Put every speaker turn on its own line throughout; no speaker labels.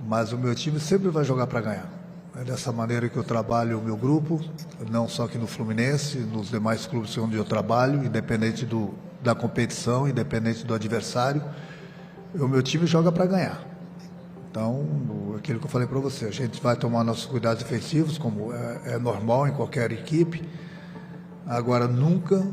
mas o meu time sempre vai jogar para ganhar. É dessa maneira que eu trabalho o meu grupo, não só aqui no Fluminense, nos demais clubes onde eu trabalho, independente da competição, independente do adversário, o meu time joga para ganhar. Então, aquilo que eu falei para você, a gente vai tomar nossos cuidados defensivos, como é normal em qualquer equipe. Agora, nunca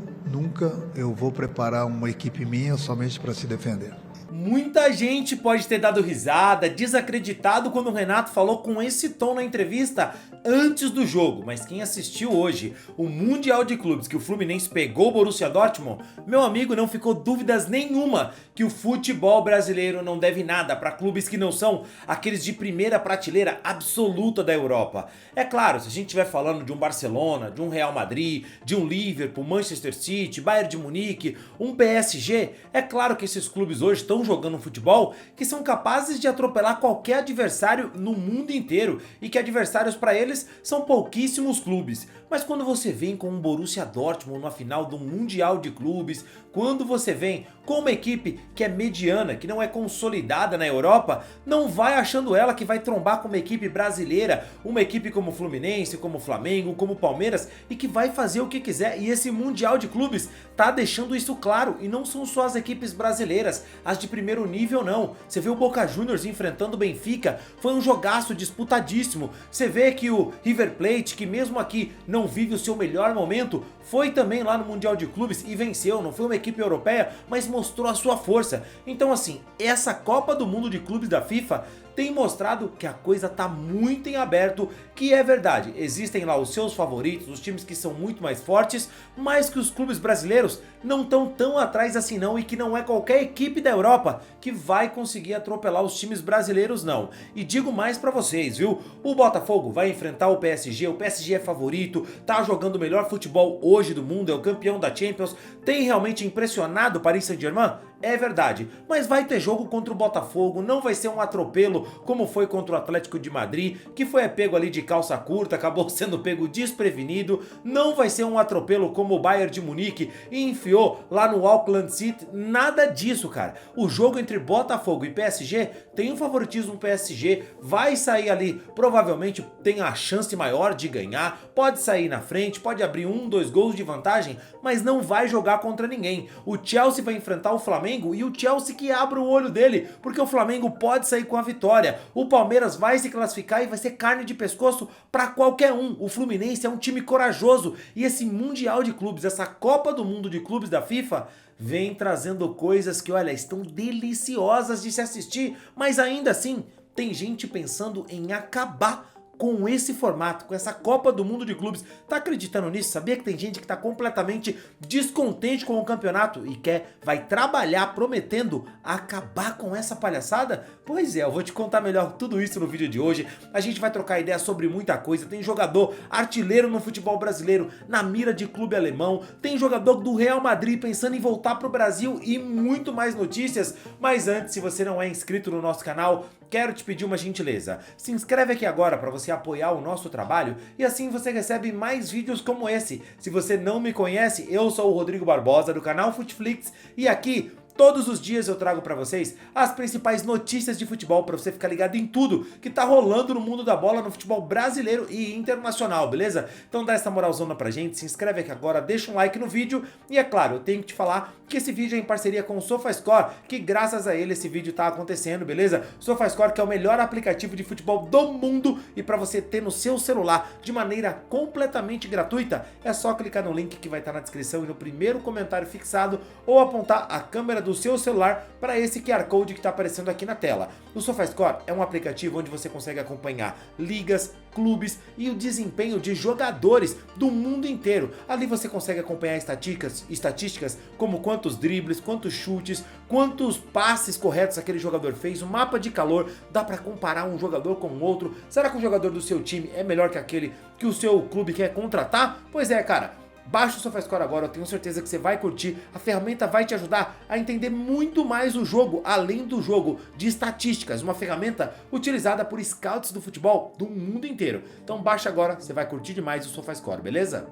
eu vou preparar uma equipe minha somente para se defender.
Muita gente pode ter dado risada, desacreditado quando o Renato falou com esse tom na entrevista antes do jogo, mas quem assistiu hoje o Mundial de Clubes que o Fluminense pegou o Borussia Dortmund, meu amigo, não ficou dúvidas nenhuma que o futebol brasileiro não deve nada para clubes que não são aqueles de primeira prateleira absoluta da Europa. É claro, se a gente estiver falando de um Barcelona, de um Real Madrid, de um Liverpool, Manchester City, Bayern de Munique, um PSG, é claro que esses clubes hoje estão jogando um futebol que são capazes de atropelar qualquer adversário no mundo inteiro e que adversários para eles são pouquíssimos clubes. Mas quando você vem com um Borussia Dortmund na final do Mundial de Clubes, quando você vem com uma equipe que é mediana, que não é consolidada na Europa, não vai achando ela que vai trombar com uma equipe brasileira, uma equipe como o Fluminense, como o Flamengo, como o Palmeiras e que vai fazer o que quiser. E esse Mundial de Clubes tá deixando isso claro, e não são só as equipes brasileiras, as de primeiro nível não. Você vê o Boca Juniors enfrentando o Benfica, foi um jogaço disputadíssimo. Você vê que o River Plate, que mesmo aqui não vive o seu melhor momento, foi também lá no Mundial de Clubes e venceu. Não foi uma equipe europeia, mas mostrou a sua força. Então assim, essa Copa do Mundo de Clubes da FIFA tem mostrado que a coisa tá muito em aberto, que é verdade, existem lá os seus favoritos, os times que são muito mais fortes, mas que os clubes brasileiros não estão tão atrás assim não, e que não é qualquer equipe da Europa que vai conseguir atropelar os times brasileiros não. E digo mais pra vocês, viu, o Botafogo vai enfrentar o PSG é favorito, tá jogando o melhor futebol hoje do mundo, é o campeão da Champions, tem realmente impressionado o Paris Saint-Germain? É verdade, mas vai ter jogo contra o Botafogo, não vai ser um atropelo como foi contra o Atlético de Madrid, que foi pego ali de calça curta, acabou sendo pego desprevenido, não vai ser um atropelo como o Bayern de Munique e enfiou lá no Auckland City, nada disso, cara. O jogo entre Botafogo e PSG tem um favoritismo PSG, vai sair ali, provavelmente tem a chance maior de ganhar, pode sair na frente, pode abrir 1, 2 gols de vantagem, mas não vai jogar contra ninguém. O Chelsea vai enfrentar o Flamengo e o Chelsea que abre o olho dele, porque o Flamengo pode sair com a vitória. O Palmeiras vai se classificar e vai ser carne de pescoço para qualquer um. O Fluminense é um time corajoso e esse Mundial de Clubes, essa Copa do Mundo de Clubes da FIFA, vem trazendo coisas que, olha, estão deliciosas de se assistir, mas ainda assim tem gente pensando em acabar com esse formato, com essa Copa do Mundo de Clubes. Tá acreditando nisso? Sabia que tem gente que tá completamente descontente com o campeonato e vai trabalhar prometendo acabar com essa palhaçada? Pois é, eu vou te contar melhor tudo isso no vídeo de hoje. A gente vai trocar ideia sobre muita coisa. Tem jogador artilheiro no futebol brasileiro na mira de clube alemão, tem jogador do Real Madrid pensando em voltar pro Brasil e muito mais notícias. Mas antes, se você não é inscrito no nosso canal, quero te pedir uma gentileza. Se inscreve aqui agora para você apoiar o nosso trabalho e assim você recebe mais vídeos como esse. Se você não me conhece, eu sou o Rodrigo Barbosa do canal Futflix e aqui todos os dias eu trago pra vocês as principais notícias de futebol pra você ficar ligado em tudo que tá rolando no mundo da bola, no futebol brasileiro e internacional, beleza? Então dá essa moralzona pra gente, se inscreve aqui agora, deixa um like no vídeo e é claro, eu tenho que te falar que esse vídeo é em parceria com o SofaScore, que graças a ele esse vídeo tá acontecendo, beleza? SofaScore que é o melhor aplicativo de futebol do mundo e pra você ter no seu celular de maneira completamente gratuita, é só clicar no link que vai estar na descrição e no primeiro comentário fixado ou apontar a câmera do seu celular para esse QR Code que está aparecendo aqui na tela. O SofaScore é um aplicativo onde você consegue acompanhar ligas, clubes e o desempenho de jogadores do mundo inteiro. Ali você consegue acompanhar estatísticas como quantos dribles, quantos chutes, quantos passes corretos aquele jogador fez, o mapa de calor, dá para comparar um jogador com o outro. Será que o jogador do seu time é melhor que aquele que o seu clube quer contratar? Pois é, cara. Baixa o SofaScore agora, eu tenho certeza que você vai curtir, a ferramenta vai te ajudar a entender muito mais o jogo, além do jogo de estatísticas, uma ferramenta utilizada por scouts do futebol do mundo inteiro. Então baixa agora, você vai curtir demais o SofaScore, beleza?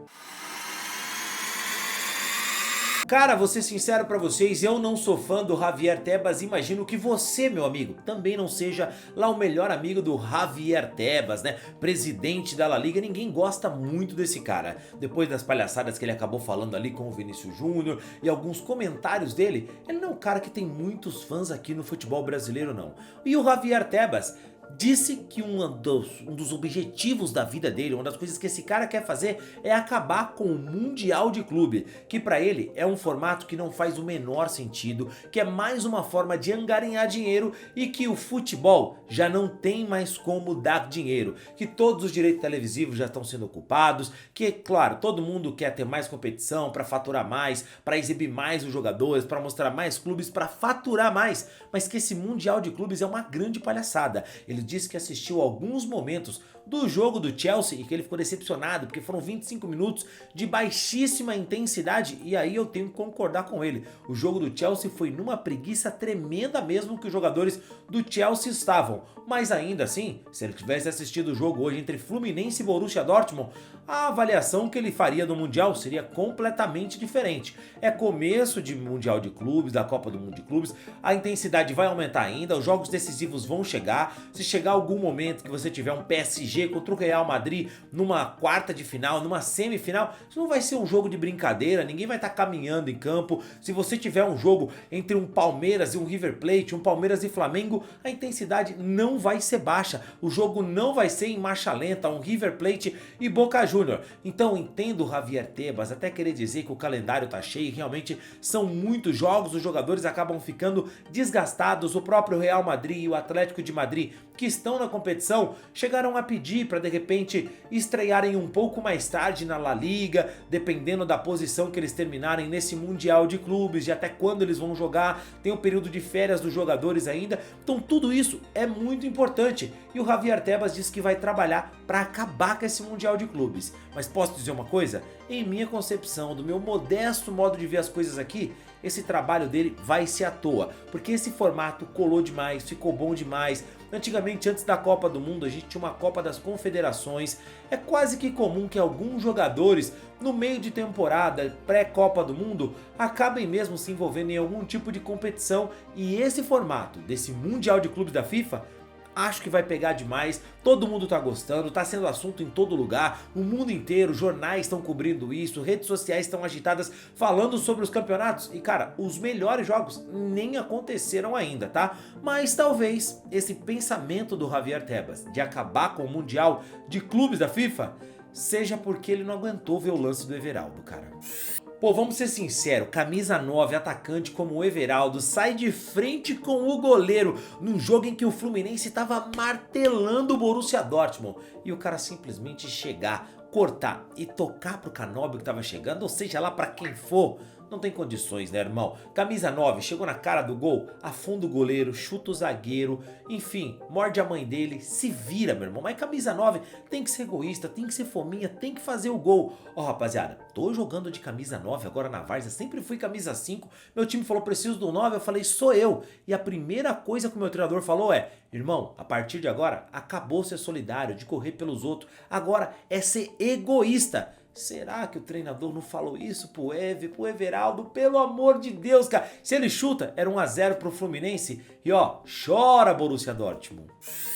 Cara, vou ser sincero pra vocês, eu não sou fã do Javier Tebas, imagino que você, meu amigo, também não seja lá o melhor amigo do Javier Tebas, né? Presidente da La Liga, ninguém gosta muito desse cara. Depois das palhaçadas que ele acabou falando ali com o Vinícius Júnior e alguns comentários dele, ele não é um cara que tem muitos fãs aqui no futebol brasileiro não. E o Javier Tebas disse que um dos objetivos da vida dele, uma das coisas que esse cara quer fazer é acabar com o Mundial de Clube, que pra ele é um formato que não faz o menor sentido, que é mais uma forma de angariar dinheiro e que o futebol já não tem mais como dar dinheiro, que todos os direitos televisivos já estão sendo ocupados, que claro, todo mundo quer ter mais competição para faturar mais, para exibir mais os jogadores, para mostrar mais clubes, para faturar mais, mas que esse Mundial de Clubes é uma grande palhaçada. Ele disse que assistiu alguns momentos do jogo do Chelsea e que ele ficou decepcionado porque foram 25 minutos de baixíssima intensidade, e aí eu tenho que concordar com ele. O jogo do Chelsea foi numa preguiça tremenda mesmo que os jogadores do Chelsea estavam, mas ainda assim, se ele tivesse assistido o jogo hoje entre Fluminense e Borussia Dortmund, a avaliação que ele faria do Mundial seria completamente diferente. É começo de Mundial de Clubes, da Copa do Mundo de Clubes, a intensidade vai aumentar ainda, os jogos decisivos vão chegar, se chegar algum momento que você tiver um PSG contra o Real Madrid numa quarta de final, numa semifinal, isso não vai ser um jogo de brincadeira, ninguém vai estar caminhando em campo. Se você tiver um jogo entre um Palmeiras e um River Plate, um Palmeiras e Flamengo, a intensidade não vai ser baixa, o jogo não vai ser em marcha lenta, um River Plate e Boca Juniors. Então entendo o Javier Tebas até querer dizer que o calendário tá cheio e realmente são muitos jogos, os jogadores acabam ficando desgastados, o próprio Real Madrid e o Atlético de Madrid, que estão na competição, chegaram a pedir para de repente estrearem um pouco mais tarde na La Liga, dependendo da posição que eles terminarem nesse Mundial de Clubes, de até quando eles vão jogar, tem o período de férias dos jogadores ainda, então tudo isso é muito importante e o Javier Tebas diz que vai trabalhar para acabar com esse Mundial de Clubes. Mas posso dizer uma coisa? Em minha concepção, do meu modesto modo de ver as coisas aqui, esse trabalho dele vai ser à toa, porque esse formato colou demais, ficou bom demais. Antigamente, antes da Copa do Mundo, a gente tinha uma Copa das Confederações. É quase que comum que alguns jogadores, no meio de temporada, pré-Copa do Mundo, acabem mesmo se envolvendo em algum tipo de competição. E esse formato desse Mundial de Clubes da FIFA, acho que vai pegar demais, todo mundo tá gostando, tá sendo assunto em todo lugar, o mundo inteiro, jornais estão cobrindo isso, redes sociais estão agitadas falando sobre os campeonatos e cara, os melhores jogos nem aconteceram ainda, tá? Mas talvez esse pensamento do Javier Tebas de acabar com o Mundial de Clubes da FIFA seja porque ele não aguentou ver o lance do Everaldo, cara. Pô, vamos ser sinceros, camisa 9, atacante como o Everaldo, sai de frente com o goleiro num jogo em que o Fluminense estava martelando o Borussia Dortmund e o cara simplesmente chegar, cortar e tocar pro Canóbio que estava chegando, ou seja lá pra quem for, não tem condições, né, irmão? Camisa 9, chegou na cara do gol, afunda o goleiro, chuta o zagueiro, enfim, morde a mãe dele, se vira, meu irmão. Mas camisa 9 tem que ser egoísta, tem que ser fominha, tem que fazer o gol. Ó, rapaziada, tô jogando de camisa 9 agora na várzea, sempre fui camisa 5, meu time falou preciso do 9, eu falei sou eu. E a primeira coisa que o meu treinador falou é, irmão, a partir de agora, acabou ser solidário, de correr pelos outros, agora é ser egoísta. Será que o treinador não falou isso pro Everaldo? Pelo amor de Deus, cara. Se ele chuta, era 1 a 0 pro Fluminense. E ó, chora Borussia Dortmund.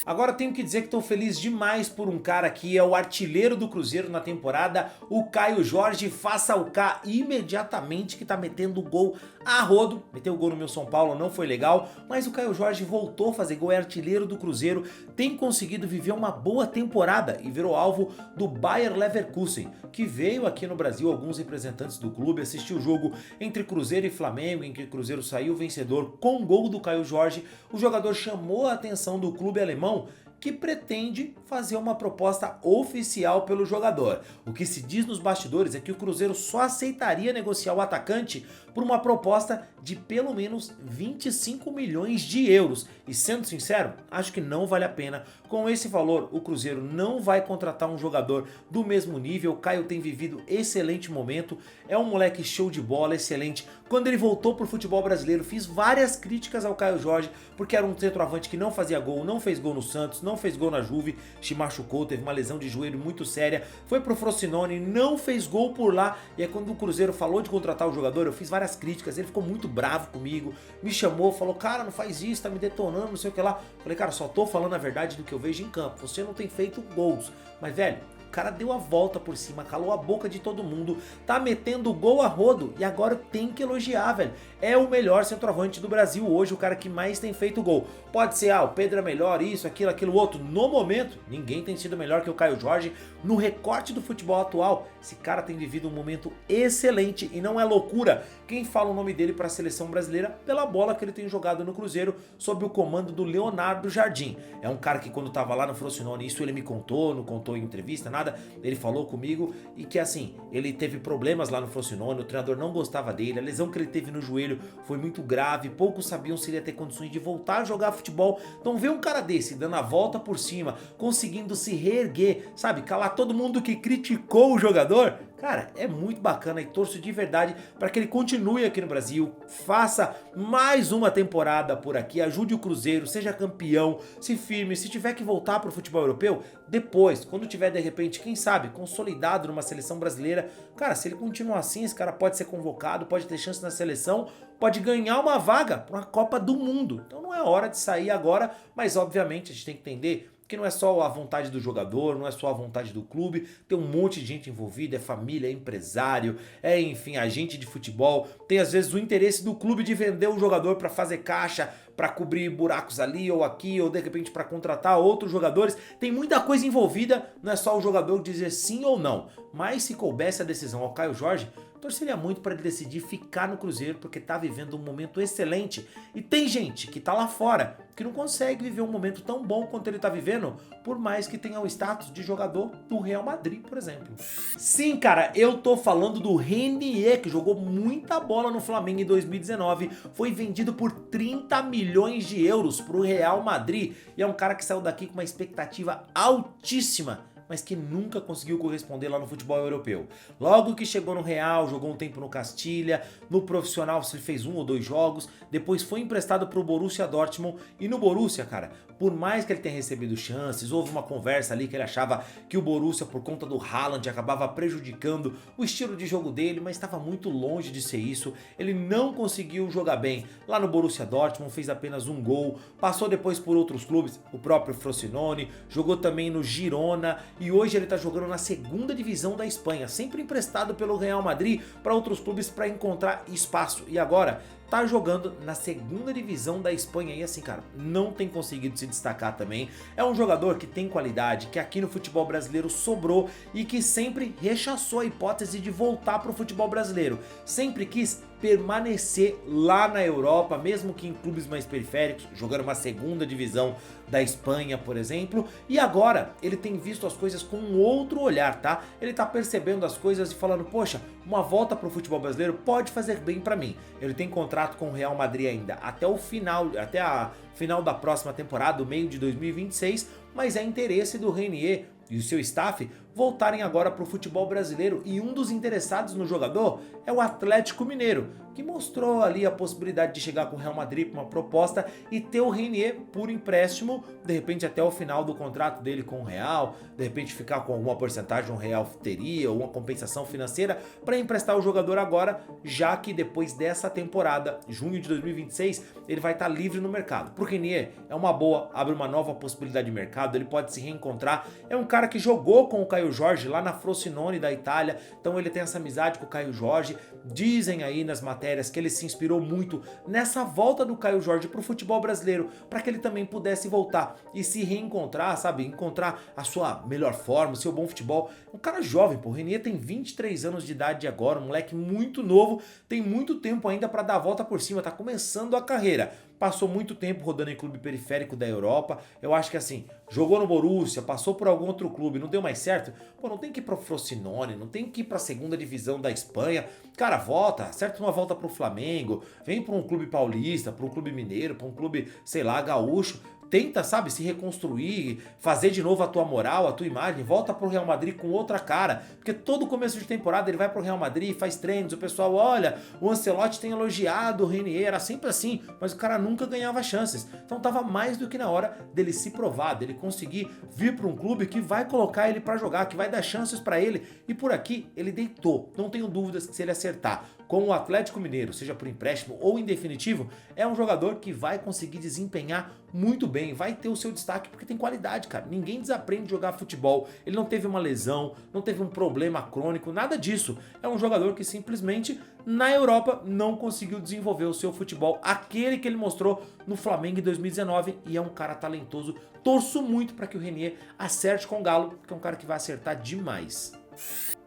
Agora tenho que dizer que estou feliz demais por um cara que é o artilheiro do Cruzeiro na temporada, o Caio Jorge. Faça o K imediatamente, que tá metendo gol a rodo. Meteu gol no meu São Paulo, não foi legal, mas o Caio Jorge voltou a fazer gol, é artilheiro do Cruzeiro, tem conseguido viver uma boa temporada e virou alvo do Bayer Leverkusen, que veio aqui no Brasil, alguns representantes do clube, assistiu o jogo entre Cruzeiro e Flamengo, em que o Cruzeiro saiu vencedor com gol do Caio Jorge. O jogador chamou a atenção do clube alemão, que pretende fazer uma proposta oficial pelo jogador. O que se diz nos bastidores é que o Cruzeiro só aceitaria negociar o atacante por uma proposta de pelo menos 25 milhões de euros. E sendo sincero, acho que não vale a pena. Com esse valor, o Cruzeiro não vai contratar um jogador do mesmo nível. O Caio tem vivido excelente momento, é um moleque show de bola, excelente. Quando ele voltou pro futebol brasileiro, fiz várias críticas ao Caio Jorge, porque era um centroavante que não fazia gol, não fez gol no Santos, não fez gol na Juve, se machucou, teve uma lesão de joelho muito séria, foi pro Frosinone, não fez gol por lá. E aí quando o Cruzeiro falou de contratar o jogador, eu fiz várias várias críticas, ele ficou muito bravo comigo, me chamou, falou, cara, não faz isso, tá me detonando, não sei o que lá. Falei, cara, só tô falando a verdade do que eu vejo em campo, você não tem feito gols. Mas, velho, o cara deu a volta por cima, calou a boca de todo mundo, tá metendo gol a rodo e agora tem que elogiar, velho. É o melhor centroavante do Brasil hoje, o cara que mais tem feito gol. Pode ser, o Pedro é melhor, isso, aquilo, outro. No momento, ninguém tem sido melhor que o Caio Jorge. No recorte do futebol atual, esse cara tem vivido um momento excelente e não é loucura quem fala o nome dele para a seleção brasileira pela bola que ele tem jogado no Cruzeiro sob o comando do Leonardo Jardim. É um cara que quando tava lá no Frosinone, isso ele me contou, não contou em entrevista, nada, ele falou comigo e que assim, ele teve problemas lá no Frosinone, o treinador não gostava dele, a lesão que ele teve no joelho foi muito grave, poucos sabiam se ele ia ter condições de voltar a jogar futebol. Então ver um cara desse dando a volta por cima, conseguindo se reerguer, sabe, calar todo mundo que criticou o jogador, cara, é muito bacana e torço de verdade para que ele continue aqui no Brasil, faça mais uma temporada por aqui, ajude o Cruzeiro, seja campeão, se firme, se tiver que voltar para o futebol europeu, depois, quando tiver de repente, quem sabe, consolidado numa seleção brasileira, cara, se ele continuar assim, esse cara pode ser convocado, pode ter chance na seleção, pode ganhar uma vaga para uma Copa do Mundo. Então não é hora de sair agora, mas obviamente a gente tem que entender que não é só a vontade do jogador, não é só a vontade do clube, tem um monte de gente envolvida, é família, é empresário, é enfim, agente de futebol, tem às vezes o interesse do clube de vender o jogador para fazer caixa, para cobrir buracos ali ou aqui, ou de repente para contratar outros jogadores, tem muita coisa envolvida, não é só o jogador dizer sim ou não, mas se coubesse a decisão ao Caio Jorge, torceria muito para ele decidir ficar no Cruzeiro porque tá vivendo um momento excelente e tem gente que tá lá fora que não consegue viver um momento tão bom quanto ele tá vivendo, por mais que tenha o status de jogador do Real Madrid, por exemplo. Sim, cara, eu tô falando do Renier, que jogou muita bola no Flamengo em 2019, foi vendido por 30 milhões de euros pro Real Madrid e é um cara que saiu daqui com uma expectativa altíssima, mas que nunca conseguiu corresponder lá no futebol europeu. Logo que chegou no Real, jogou um tempo no Castilha, no profissional você fez 1 ou 2 jogos, depois foi emprestado pro Borussia Dortmund e no Borussia, cara, por mais que ele tenha recebido chances, houve uma conversa ali que ele achava que o Borussia, por conta do Haaland, acabava prejudicando o estilo de jogo dele, mas estava muito longe de ser isso, ele não conseguiu jogar bem lá no Borussia Dortmund, fez apenas 1 gol, passou depois por outros clubes, o próprio Frosinone, jogou também no Girona, e hoje ele tá jogando na segunda divisão da Espanha, sempre emprestado pelo Real Madrid para outros clubes para encontrar espaço. E agora tá jogando na segunda divisão da Espanha e assim, cara, não tem conseguido se destacar também. É um jogador que tem qualidade, que aqui no futebol brasileiro sobrou e que sempre rechaçou a hipótese de voltar pro futebol brasileiro. Sempre quis permanecer lá na Europa, mesmo que em clubes mais periféricos, jogando uma segunda divisão da Espanha, por exemplo, e agora ele tem visto as coisas com um outro olhar, tá? Ele tá percebendo as coisas e falando, poxa, uma volta pro futebol brasileiro pode fazer bem pra mim. Ele tem contrato com o Real Madrid ainda até o final, até a final da próxima temporada, o meio de 2026, mas é interesse do Renier e o seu staff voltarem agora para o futebol brasileiro e um dos interessados no jogador é o Atlético Mineiro, que mostrou ali a possibilidade de chegar com o Real Madrid com uma proposta e ter o Renier por empréstimo, de repente até o final do contrato dele com o Real, de repente ficar com alguma porcentagem o Real teria ou uma compensação financeira para emprestar o jogador agora, já que depois dessa temporada, junho de 2026, ele vai estar livre no mercado. Pro Renier é uma boa, abre uma nova possibilidade de mercado, ele pode se reencontrar, é um cara que jogou com o Caio Jorge lá na Frosinone da Itália, então ele tem essa amizade com o Caio Jorge, dizem aí nas matérias que ele se inspirou muito nessa volta do Caio Jorge pro futebol brasileiro, para que ele também pudesse voltar e se reencontrar, sabe, encontrar a sua melhor forma, o seu bom futebol. Um cara jovem, pô, o Renier tem 23 anos de idade agora, um moleque muito novo, tem muito tempo ainda para dar a volta por cima, tá começando a carreira. Passou muito tempo rodando em clube periférico da Europa, eu acho que assim, jogou no Borussia, passou por algum outro clube, não deu mais certo, pô, não tem que ir pro Frosinone, não tem que ir pra segunda divisão da Espanha, cara, volta, acerta uma volta pro Flamengo, vem pra um clube paulista, pra um clube mineiro, pra um clube, sei lá, gaúcho, tenta, sabe, se reconstruir, fazer de novo a tua moral, a tua imagem, volta pro Real Madrid com outra cara, porque todo começo de temporada ele vai pro Real Madrid, faz treinos, o pessoal, olha, o Ancelotti tem elogiado o Renier, era sempre assim, mas o cara nunca ganhava chances, então tava mais do que na hora dele se provar, dele conseguir vir para um clube que vai colocar ele para jogar, que vai dar chances para ele, e por aqui ele deitou, não tenho dúvidas que se ele acertar com o Atlético Mineiro, seja por empréstimo ou em definitivo, é um jogador que vai conseguir desempenhar muito bem, vai ter o seu destaque porque tem qualidade, cara. Ninguém desaprende a jogar futebol, ele não teve uma lesão, não teve um problema crônico, nada disso. É um jogador que simplesmente na Europa não conseguiu desenvolver o seu futebol, aquele que ele mostrou no Flamengo em 2019, e é um cara talentoso. Torço muito para que o Renier acerte com o Galo, porque é um cara que vai acertar demais.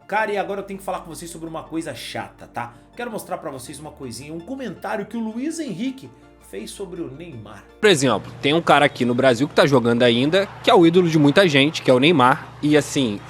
Cara, e agora eu tenho que falar com vocês sobre uma coisa chata, tá? Quero mostrar pra vocês uma coisinha, um comentário que o Luiz Henrique fez sobre o Neymar.
Por exemplo, tem um cara aqui no Brasil que tá jogando ainda, que é o ídolo de muita gente, que é o Neymar. E assim,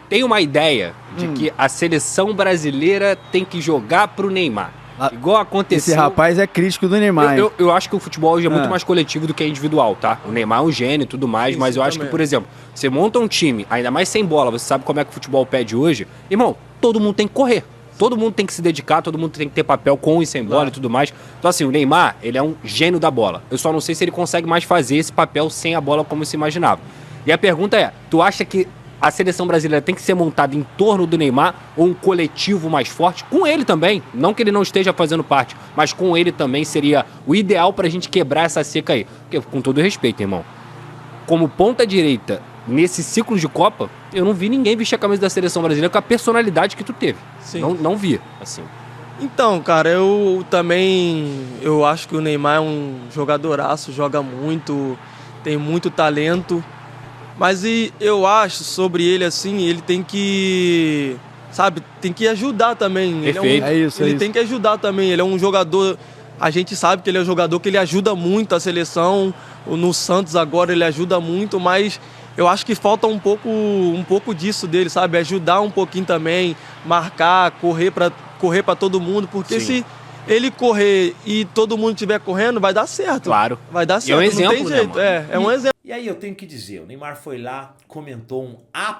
tem uma ideia de que a seleção brasileira tem que jogar pro Neymar. Igual aconteceu...
Esse rapaz é crítico do Neymar.
Eu acho que o futebol hoje é muito mais coletivo do que individual, tá? O Neymar é um gênio e tudo mais, mas eu acho que, por exemplo, você monta um time, ainda mais sem bola, você sabe como é que o futebol pede hoje, irmão, todo mundo tem que correr. Todo mundo tem que se dedicar, todo mundo tem que ter papel com e sem bola e tudo mais. Então assim, o Neymar, ele é um gênio da bola. Eu só não sei se ele consegue mais fazer esse papel sem a bola como se imaginava. E a pergunta é, tu acha que a seleção brasileira tem que ser montada em torno do Neymar ou um coletivo mais forte? Com ele também, não que ele não esteja fazendo parte, mas com ele também seria o ideal pra gente quebrar essa seca aí. Porque, com todo respeito, irmão, como ponta direita nesse ciclo de Copa, eu não vi ninguém vestir a camisa da seleção brasileira com a personalidade que tu teve. Não vi, assim.
Então, cara, eu acho que o Neymar é um jogadoraço, joga muito, tem muito talento. Mas eu acho sobre ele assim, ele tem que, sabe, tem que ajudar também. Ele tem que ajudar também, ele é um jogador, a gente sabe que ele é um jogador que ele ajuda muito a seleção, no Santos agora ele ajuda muito, mas eu acho que falta um pouco disso dele, sabe, ajudar um pouquinho também, marcar, correr para todo mundo, porque se ele correr e todo mundo estiver correndo, vai dar certo.
Claro.
Vai dar certo,
é um exemplo,
não tem jeito. É um exemplo.
E aí eu tenho que dizer, o Neymar foi lá, comentou um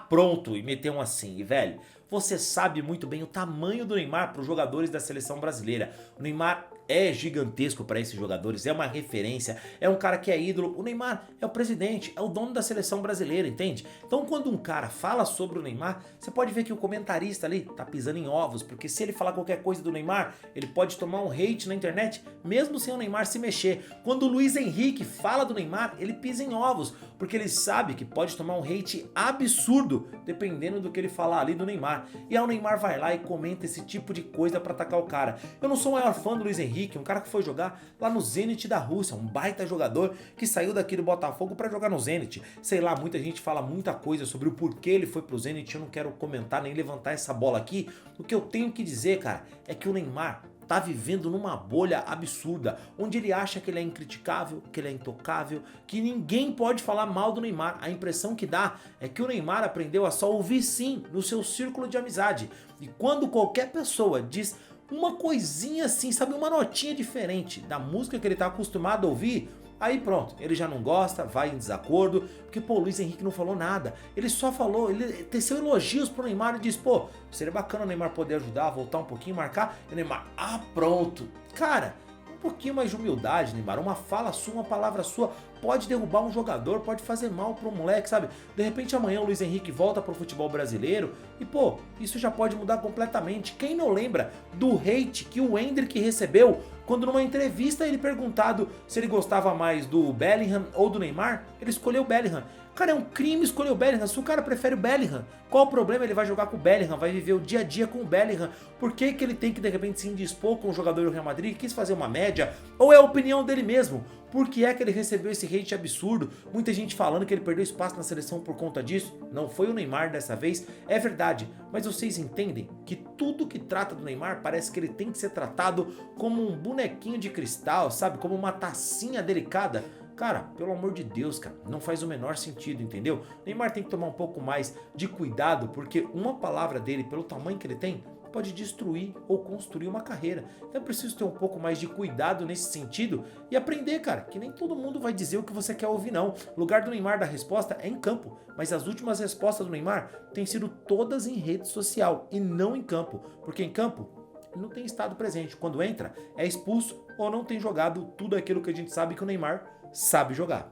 pronto e meteu um assim, e velho, você sabe muito bem o tamanho do Neymar para os jogadores da seleção brasileira. O Neymar é gigantesco para esses jogadores, é uma referência, é um cara que é ídolo. O Neymar é o presidente, é o dono da seleção brasileira, entende? Então quando um cara fala sobre o Neymar, você pode ver que o comentarista ali tá pisando em ovos, porque se ele falar qualquer coisa do Neymar, ele pode tomar um hate na internet, mesmo sem o Neymar se mexer. Quando o Luiz Henrique fala do Neymar, ele pisa em ovos, porque ele sabe que pode tomar um hate absurdo, dependendo do que ele falar ali do Neymar. E aí o Neymar vai lá e comenta esse tipo de coisa pra atacar o cara. Eu não sou o maior fã do Luiz Henrique, um cara que foi jogar lá no Zenit da Rússia, um baita jogador que saiu daqui do Botafogo pra jogar no Zenit. Sei lá, muita gente fala muita coisa sobre o porquê ele foi pro Zenit, eu não quero comentar nem levantar essa bola aqui. O que eu tenho que dizer, cara, é que o Neymar tá vivendo numa bolha absurda, onde ele acha que ele é incriticável, que ele é intocável, que ninguém pode falar mal do Neymar. A impressão que dá é que o Neymar aprendeu a só ouvir sim no seu círculo de amizade. E quando qualquer pessoa diz uma coisinha assim, sabe, uma notinha diferente da música que ele tá acostumado a ouvir, aí pronto, ele já não gosta, vai em desacordo, porque pô, o Luiz Henrique não falou nada, ele só falou, ele teceu elogios pro Neymar e disse, pô, seria bacana o Neymar poder ajudar, voltar um pouquinho, marcar, e o Neymar, pronto, cara, um pouquinho mais de humildade, Neymar, uma fala sua, uma palavra sua, pode derrubar um jogador, pode fazer mal pro moleque, sabe? De repente amanhã o Luiz Henrique volta pro futebol brasileiro e pô, isso já pode mudar completamente. Quem não lembra do hate que o Endrick recebeu quando numa entrevista ele perguntado se ele gostava mais do Bellingham ou do Neymar, ele escolheu o Bellingham. Cara, é um crime escolher o Bellingham. Se o cara prefere o Bellingham, qual o problema? Ele vai jogar com o Bellingham, vai viver o dia a dia com o Bellingham. Por que que ele tem que de repente se indispor com o jogador do Real Madrid, quis fazer uma média? Ou é a opinião dele mesmo? Por que é que ele recebeu esse hate absurdo? Muita gente falando que ele perdeu espaço na seleção por conta disso. Não foi o Neymar dessa vez, é verdade. Mas vocês entendem que tudo que trata do Neymar parece que ele tem que ser tratado como um bonequinho de cristal, sabe? Como uma tacinha delicada. Cara, pelo amor de Deus, cara, não faz o menor sentido, entendeu? Neymar tem que tomar um pouco mais de cuidado, porque uma palavra dele, pelo tamanho que ele tem, pode destruir ou construir uma carreira. Então é preciso ter um pouco mais de cuidado nesse sentido e aprender, cara, que nem todo mundo vai dizer o que você quer ouvir, não. O lugar do Neymar da resposta é em campo, mas as últimas respostas do Neymar têm sido todas em rede social e não em campo, porque em campo ele não tem estado presente. Quando entra, é expulso ou não tem jogado tudo aquilo que a gente sabe que o Neymar sabe jogar.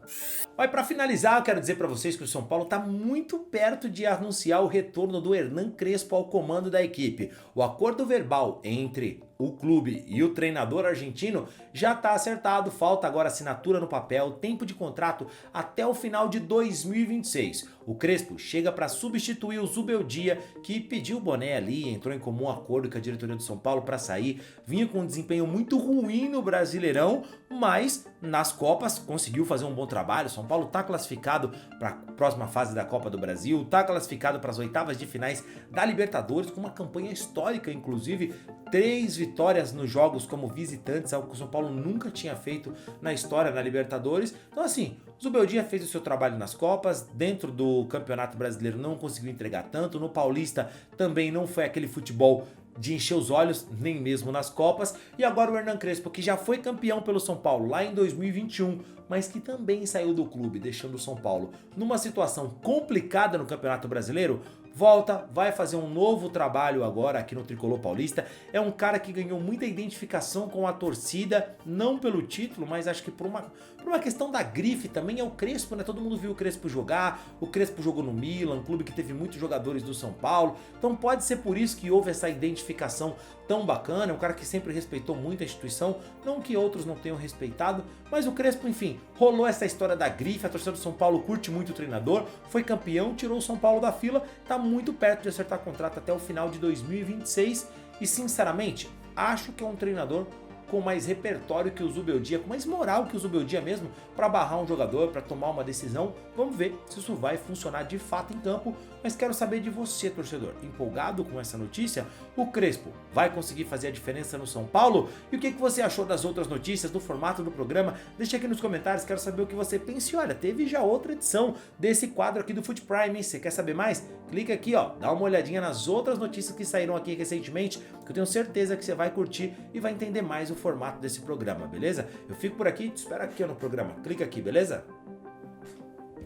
Mas para finalizar, eu quero dizer para vocês que o São Paulo está muito perto de anunciar o retorno do Hernan Crespo ao comando da equipe. O acordo verbal entre o clube e o treinador argentino já está acertado, falta agora assinatura no papel, tempo de contrato até o final de 2026. O Crespo chega para substituir o Zubeldia, que pediu o boné ali, entrou em comum acordo com a diretoria do São Paulo para sair, vinha com um desempenho muito ruim no Brasileirão, mas nas Copas conseguiu fazer um bom trabalho. O São Paulo está classificado para a próxima fase da Copa do Brasil, está classificado para as oitavas de finais da Libertadores, com uma campanha histórica, inclusive 3 vitórias nos jogos como visitantes, algo que o São Paulo nunca tinha feito na história na Libertadores. Então assim, o Zubeldia fez o seu trabalho nas Copas, dentro do Campeonato Brasileiro não conseguiu entregar tanto, no Paulista também não foi aquele futebol de encher os olhos, nem mesmo nas Copas. E agora o Hernan Crespo, que já foi campeão pelo São Paulo lá em 2021, mas que também saiu do clube, deixando o São Paulo numa situação complicada no Campeonato Brasileiro, volta, vai fazer um novo trabalho agora aqui no Tricolor Paulista. É um cara que ganhou muita identificação com a torcida, não pelo título, mas acho que por uma questão da grife também. É o Crespo, né? Todo mundo viu o Crespo jogar, o Crespo jogou no Milan, um clube que teve muitos jogadores do São Paulo, então pode ser por isso que houve essa identificação tão bacana. É um cara que sempre respeitou muito a instituição, não que outros não tenham respeitado, mas o Crespo, enfim, rolou essa história da grife, a torcida do São Paulo curte muito o treinador, foi campeão, tirou o São Paulo da fila, tá muito perto de acertar contrato até o final de 2026 e, sinceramente, acho que é um treinador com mais repertório que o Zubeldia, com mais moral que o Zubeldia mesmo, para barrar um jogador, para tomar uma decisão. Vamos ver se isso vai funcionar de fato em campo, mas quero saber de você, torcedor. Empolgado com essa notícia? O Crespo vai conseguir fazer a diferença no São Paulo? E o que você achou das outras notícias, do formato do programa? Deixa aqui nos comentários, quero saber o que você pensa. E olha, teve já outra edição desse quadro aqui do Fute Prime, hein? Você quer saber mais? Clica aqui, ó, dá uma olhadinha nas outras notícias que saíram aqui recentemente, que eu tenho certeza que você vai curtir e vai entender mais o formato desse programa, beleza? Eu fico por aqui, te espero aqui no programa. Clica aqui, beleza?